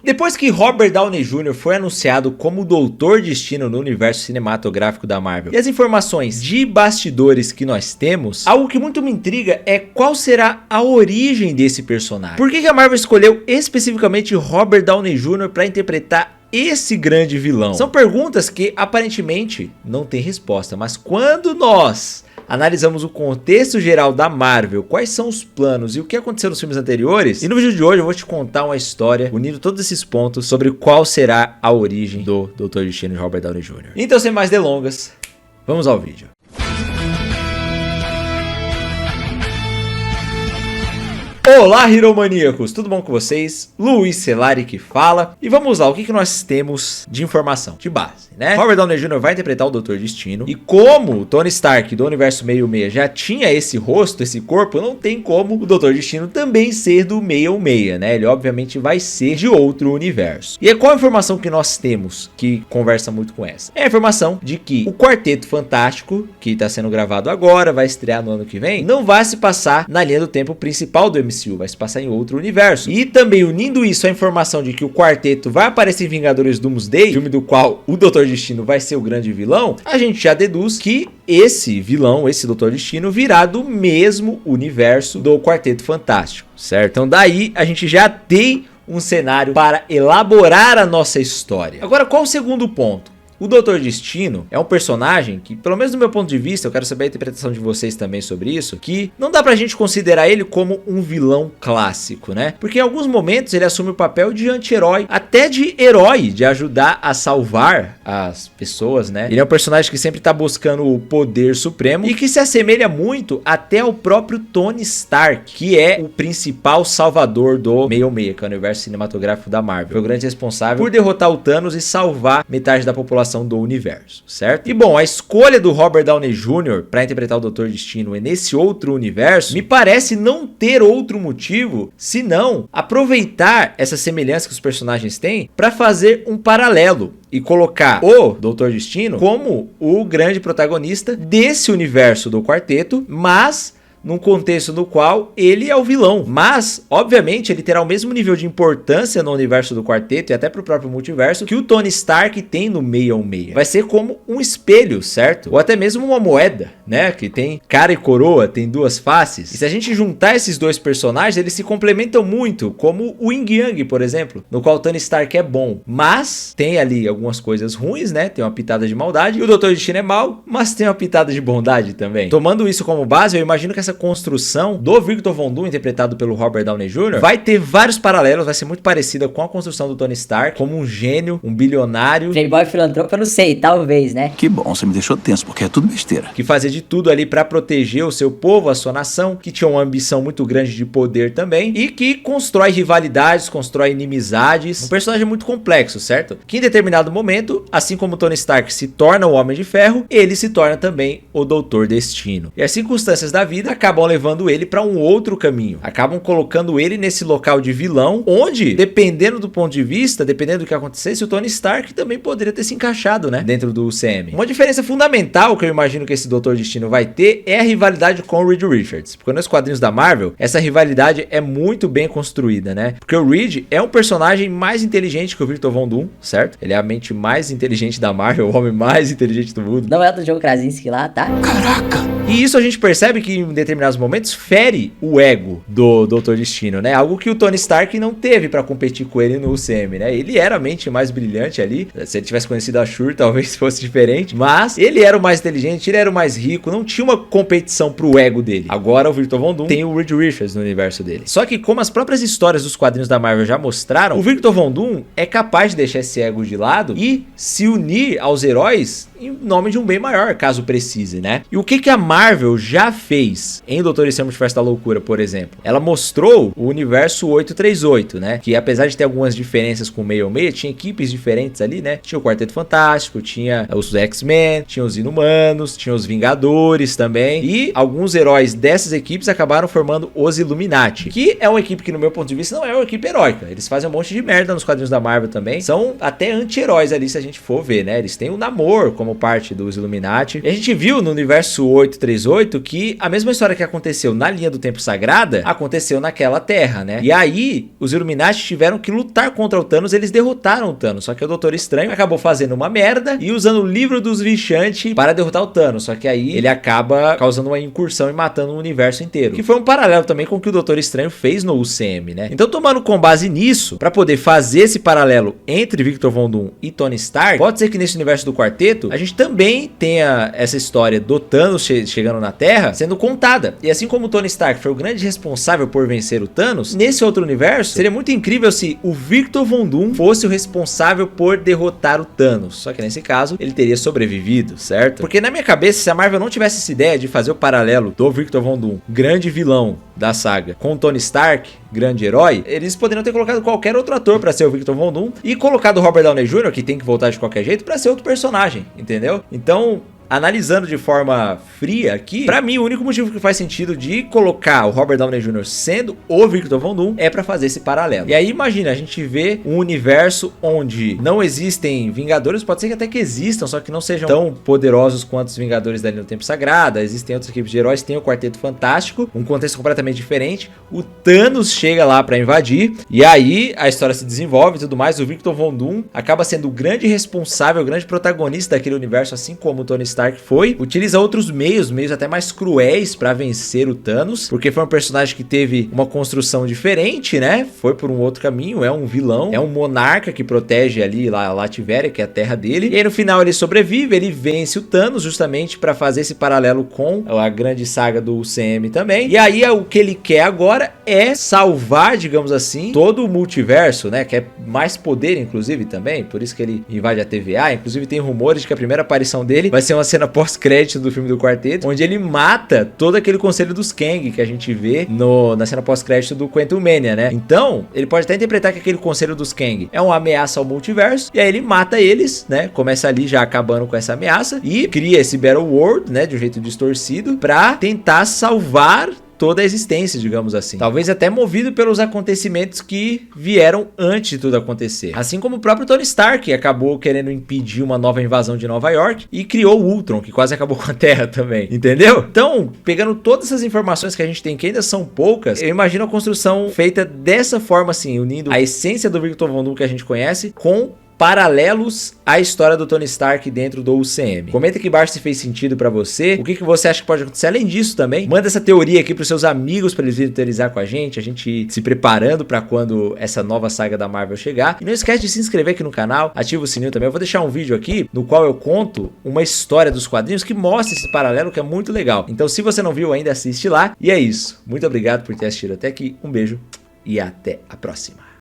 Depois que Robert Downey Jr. foi anunciado como o Doutor Destino no universo cinematográfico da Marvel, e as informações de bastidores que nós temos, algo que muito me intriga é qual será a origem desse personagem. Por que a Marvel escolheu especificamente Robert Downey Jr. para interpretar esse grande vilão? São perguntas que aparentemente não tem resposta, mas quando nós analisamos o contexto geral da Marvel, quais são os planos e o que aconteceu nos filmes anteriores, e no vídeo de hoje eu vou te contar uma história unindo todos esses pontos sobre qual será a origem do Dr. Destino de Robert Downey Jr. Então, sem mais delongas, vamos ao vídeo. Olá, Heromaníacos! Tudo bom com vocês? Luiz Celari que fala. E vamos lá, o que nós temos de informação, de base, né? Robert Downey Jr. vai interpretar o Doutor Destino. E como o Tony Stark do Universo 66 já tinha esse rosto, esse corpo, não tem como o Doutor Destino também ser do 616, né? Ele obviamente vai ser de outro universo. E qual a informação que nós temos que conversa muito com essa? É a informação de que o Quarteto Fantástico, que está sendo gravado agora, vai estrear no ano que vem, não vai se passar na linha do tempo principal do MCU. Vai se passar em outro universo. E também unindo isso à informação de que o quarteto vai aparecer em Vingadores Doomsday, filme do qual o Doutor Destino vai ser o grande vilão, a gente já deduz que esse vilão, esse Doutor Destino, virá do mesmo universo do Quarteto Fantástico, certo? Então daí a gente já tem um cenário para elaborar a nossa história. Agora, qual o segundo ponto? O Doutor Destino é um personagem que, pelo menos do meu ponto de vista, eu quero saber a interpretação de vocês também sobre isso, que não dá pra gente considerar ele como um vilão clássico, né? Porque em alguns momentos ele assume o papel de anti-herói, até de herói, de ajudar a salvar as pessoas, né? Ele é um personagem que sempre tá buscando o poder supremo e que se assemelha muito até ao próprio Tony Stark, que é o principal salvador do 616, que é o universo cinematográfico da Marvel. Foi o grande responsável por derrotar o Thanos e salvar metade da população do universo, certo? E bom, a escolha do Robert Downey Jr. para interpretar o Doutor Destino nesse outro universo me parece não ter outro motivo senão aproveitar essa semelhança que os personagens têm para fazer um paralelo e colocar o Doutor Destino como o grande protagonista desse universo do quarteto, mas num contexto no qual ele é o vilão. Mas, obviamente, ele terá o mesmo nível de importância no universo do quarteto e até pro próprio multiverso que o Tony Stark tem no 616. Vai ser como um espelho, certo? Ou até mesmo uma moeda, né? Que tem cara e coroa, tem duas faces. E se a gente juntar esses dois personagens, eles se complementam muito, como o Yin Yang, por exemplo, no qual o Tony Stark é bom, mas tem ali algumas coisas ruins, né? Tem uma pitada de maldade. E o Doutor Destino é mau, mas tem uma pitada de bondade também. Tomando isso como base, eu imagino que essa construção do Victor Von Doom, interpretado pelo Robert Downey Jr., vai ter vários paralelos, vai ser muito parecida com a construção do Tony Stark, como um gênio, um bilionário. Playboy filantropo, eu não sei, talvez, né? Que bom, você me deixou tenso, porque é tudo besteira. Que fazia de tudo ali pra proteger o seu povo, a sua nação, que tinha uma ambição muito grande de poder também, e que constrói rivalidades, constrói inimizades. Um personagem muito complexo, certo? Que em determinado momento, assim como o Tony Stark se torna o Homem de Ferro, ele se torna também o Doutor Destino. E as circunstâncias da vida acabam levando ele para um outro caminho. Acabam colocando ele nesse local de vilão, onde, dependendo do ponto de vista, dependendo do que acontecesse, o Tony Stark também poderia ter se encaixado, né, dentro do UCM. Uma diferença fundamental que eu imagino que esse Doutor Destino vai ter é a rivalidade com o Reed Richards. Porque nos quadrinhos da Marvel, essa rivalidade é muito bem construída, né? Porque o Reed é um personagem mais inteligente que o Victor Von Doom, certo? Ele é a mente mais inteligente da Marvel, o homem mais inteligente do mundo. Não é do John Krasinski lá, tá? Caraca! E isso a gente percebe que em determinados momentos fere o ego do Doutor Destino, né? Algo que o Tony Stark não teve pra competir com ele no UCM, né? Ele era a mente mais brilhante ali. Se ele tivesse conhecido a Shuri, talvez fosse diferente. Mas ele era o mais inteligente, ele era o mais rico. Não tinha uma competição pro ego dele. Agora o Victor Von Doom tem o Reed Richards no universo dele. Só que como as próprias histórias dos quadrinhos da Marvel já mostraram, o Victor Von Doom é capaz de deixar esse ego de lado e se unir aos heróis em nome de um bem maior, caso precise, né? E o que a Marvel já fez em Doutor Estranho Multiverso da Loucura, por exemplo? Ela mostrou o universo 838, né? Que apesar de ter algumas diferenças com o 616, tinha equipes diferentes ali, né? Tinha o Quarteto Fantástico, tinha os X-Men, tinha os Inumanos, tinha os Vingadores também. E alguns heróis dessas equipes acabaram formando os Illuminati, que é uma equipe que, no meu ponto de vista, não é uma equipe heróica. Eles fazem um monte de merda nos quadrinhos da Marvel também. São até anti-heróis ali, se a gente for ver, né? Eles têm o Namor como como parte dos Illuminati. E a gente viu no universo 838 que a mesma história que aconteceu na linha do tempo sagrada aconteceu naquela terra, né? E aí os Illuminati tiveram que lutar contra o Thanos, eles derrotaram o Thanos, só que o Doutor Estranho acabou fazendo uma merda e usando o livro dos Vishanti para derrotar o Thanos, só que aí ele acaba causando uma incursão e matando o universo inteiro, que foi um paralelo também com o que o Doutor Estranho fez no UCM, né? Então, tomando com base nisso, para poder fazer esse paralelo entre Victor Von Doom e Tony Stark, pode ser que nesse universo do quarteto a gente também tenha essa história do Thanos chegando na Terra sendo contada. E assim como o Tony Stark foi o grande responsável por vencer o Thanos, nesse outro universo seria muito incrível se o Victor Von Doom fosse o responsável por derrotar o Thanos. Só que nesse caso ele teria sobrevivido, certo? Porque na minha cabeça, se a Marvel não tivesse essa ideia de fazer o paralelo do Victor Von Doom, grande vilão da saga, com o Tony Stark, grande herói, eles poderiam ter colocado qualquer outro ator pra ser o Victor Von Doom e colocado o Robert Downey Jr., que tem que voltar de qualquer jeito, pra ser outro personagem, entendeu? Então, analisando de forma fria aqui, pra mim o único motivo que faz sentido de colocar o Robert Downey Jr. sendo o Victor Von Doom é pra fazer esse paralelo. E aí imagina, a gente vê um universo onde não existem Vingadores, pode ser que até que existam, só que não sejam tão poderosos quanto os Vingadores da linha do tempo sagrada, existem outras equipes de heróis, tem o Quarteto Fantástico, um contexto completamente diferente, o Thanos chega lá pra invadir, e aí a história se desenvolve e tudo mais, o Victor Von Doom acaba sendo o grande responsável, o grande protagonista daquele universo, assim como o Tony Stark foi, utiliza outros meios até mais cruéis pra vencer o Thanos, porque foi um personagem que teve uma construção diferente, né? Foi por um outro caminho, é um vilão, é um monarca que protege ali a Lativéria, que é a terra dele, e aí no final ele sobrevive, ele vence o Thanos justamente pra fazer esse paralelo com a grande saga do UCM também, e aí o que ele quer agora é salvar, digamos assim, todo o multiverso, né? Quer mais poder, inclusive, também, por isso que ele invade a TVA, inclusive tem rumores de que a primeira aparição dele vai ser uma cena pós-crédito do filme do Quarteto, onde ele mata todo aquele conselho dos Kang que a gente vê na cena pós-crédito do Quantumania, né? Então, ele pode até interpretar que aquele conselho dos Kang é uma ameaça ao multiverso, e aí ele mata eles, né? Começa ali já acabando com essa ameaça e cria esse Battle World, né? De um jeito distorcido, pra tentar salvar toda a existência, digamos assim. Talvez até movido pelos acontecimentos que vieram antes de tudo acontecer. Assim como o próprio Tony Stark acabou querendo impedir uma nova invasão de Nova York e criou o Ultron, que quase acabou com a Terra também, entendeu? Então, pegando todas essas informações que a gente tem, que ainda são poucas, eu imagino a construção feita dessa forma assim, unindo a essência do Victor Von Doom que a gente conhece com paralelos à história do Tony Stark dentro do UCM. Comenta aqui embaixo se fez sentido pra você, o que você acha que pode acontecer. Além disso também, manda essa teoria aqui pros seus amigos pra eles virem teorizar com a gente se preparando pra quando essa nova saga da Marvel chegar. E não esquece de se inscrever aqui no canal, ativa o sininho também. Eu vou deixar um vídeo aqui no qual eu conto uma história dos quadrinhos que mostra esse paralelo, que é muito legal. Então, se você não viu ainda, assiste lá. E é isso. Muito obrigado por ter assistido até aqui. Um beijo e até a próxima.